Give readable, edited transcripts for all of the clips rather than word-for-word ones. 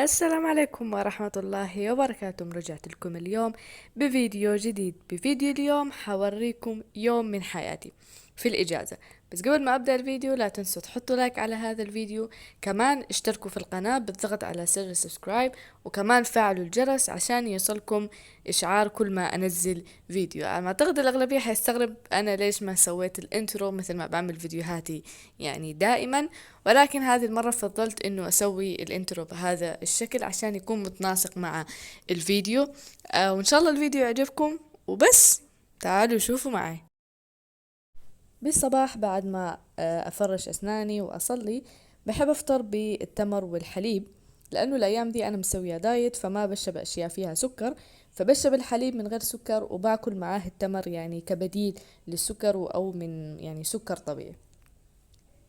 السلام عليكم ورحمة الله وبركاته. رجعت لكم اليوم بفيديو جديد. بفيديو اليوم حوريكم يوم من حياتي في الإجازة. بس قبل ما أبدأ الفيديو لا تنسوا تحطوا لايك على هذا الفيديو، كمان اشتركوا في القناة بالضغط على زر سبسكرايب، وكمان فعلوا الجرس عشان يوصلكم إشعار كل ما أنزل فيديو. أنا أعتقد الأغلبية حيستغرب أنا ليش ما سويت الانترو مثل ما بعمل فيديوهاتي يعني دائما، ولكن هذه المرة فضلت انه اسوي الانترو بهذا الشكل عشان يكون متناسق مع الفيديو. وان شاء الله الفيديو يعجبكم. وبس تعالوا شوفوا معي. بالصباح بعد ما افرش اسناني واصلي بحب افطر بالتمر والحليب، لانه الايام دي انا مسويه دايت فما بشرب اشياء فيها سكر، فبشرب الحليب من غير سكر وباكل معاه التمر يعني كبديل للسكر او من يعني سكر طبيعي.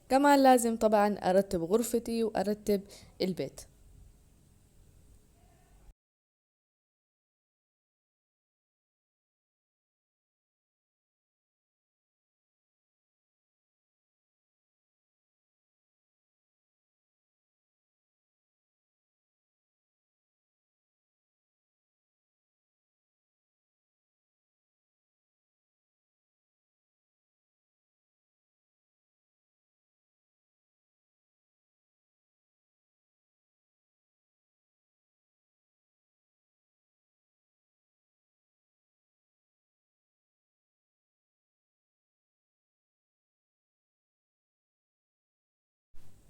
كمان لازم طبعا ارتب غرفتي وارتب البيت.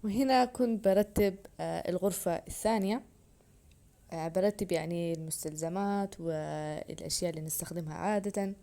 وهنا كنت برتب الغرفة الثانية. برتب يعني المستلزمات والأشياء اللي نستخدمها عادة.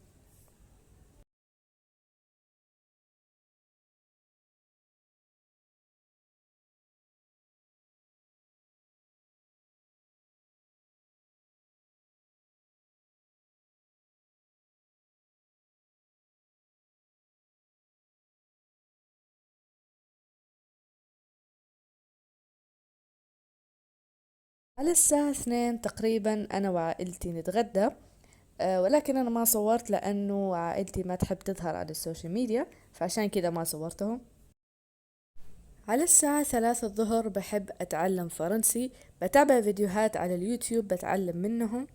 على الساعة 2 تقريبا أنا وعائلتي نتغدى. ولكن أنا ما صورت لأنه عائلتي ما تحب تظهر على السوشيال ميديا، فعشان كده ما صورتهم. على الساعة 3 الظهر بحب أتعلم فرنسي، بتابع فيديوهات على اليوتيوب بتعلم منهم.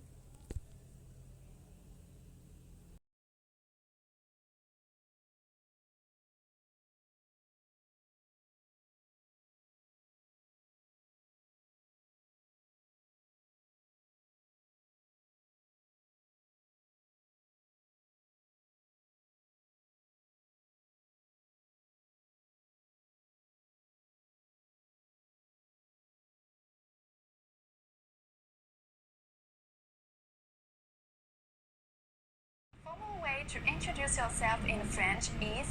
Formal way to introduce yourself in French is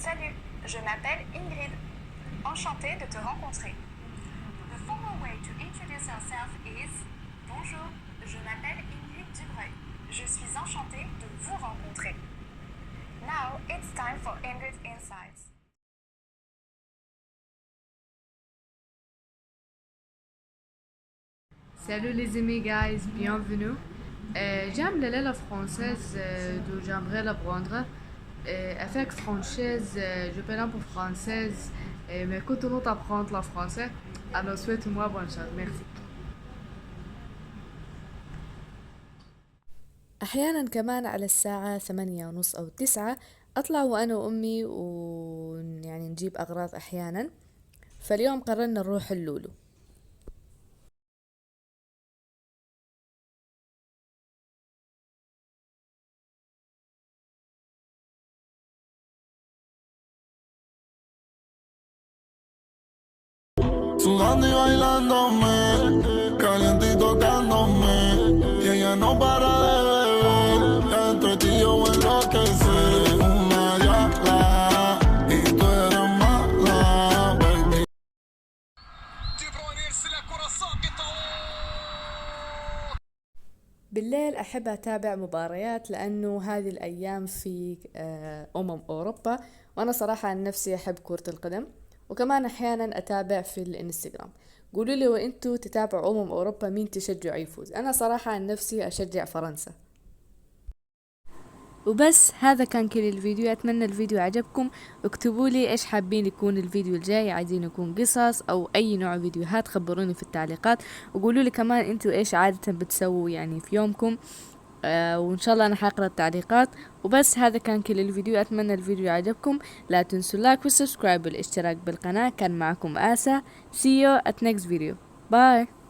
Salut, je m'appelle Ingrid. Enchantée de te rencontrer. The formal way to introduce yourself is Bonjour, je m'appelle Ingrid Dubreuil. Je suis enchantée de vous rencontrer. Now it's time for Ingrid's Insights. Salut les amis, guys, bienvenue. J'aime les langues françaises, donc j'aimerais l'apprendre. Avec française, je parle un peu française, mais continuons d'apprendre le français. Alors souhaite-moi bonne chance, merci. أحيانا كمان على الساعة 8:30 أو 9 أطلع وأنا وأمي ويعني نجيب أغراض أحيانا. فاليوم قررنا نروح اللولو. Sudando y bailándome, caliente y tocándome, y ella no para de beber, entre ti y yo enloquecer, una diabla, y tú eres mala, baby. بالليل أحب أتابع مباريات لأنه هذه الأيام في أوروبا، وأنا صراحة عن نفسي أحب كرة القدم. وكمان أحيانا أتابع في الإنستغرام. قولوا لي وإنتوا تتابعوا أوروبا مين تشجعوا يفوز؟ أنا صراحة عن نفسي أشجع فرنسا. وبس هذا كان كل الفيديو. اتمنى الفيديو عجبكم. اكتبوا لي ايش حابين يكون الفيديو الجاي، عايزين يكون قصص او اي نوع فيديوهات، خبروني في التعليقات. وقولوا لي كمان انتوا ايش عادة بتسووا يعني في يومكم، وان شاء الله انا حاقرا التعليقات. وبس هذا كان كل الفيديو. اتمنى الفيديو عجبكم. لا تنسوا اللايك والسبسكرايب والاشتراك بالقناة. كان معكم آسا. See you at next video. Bye.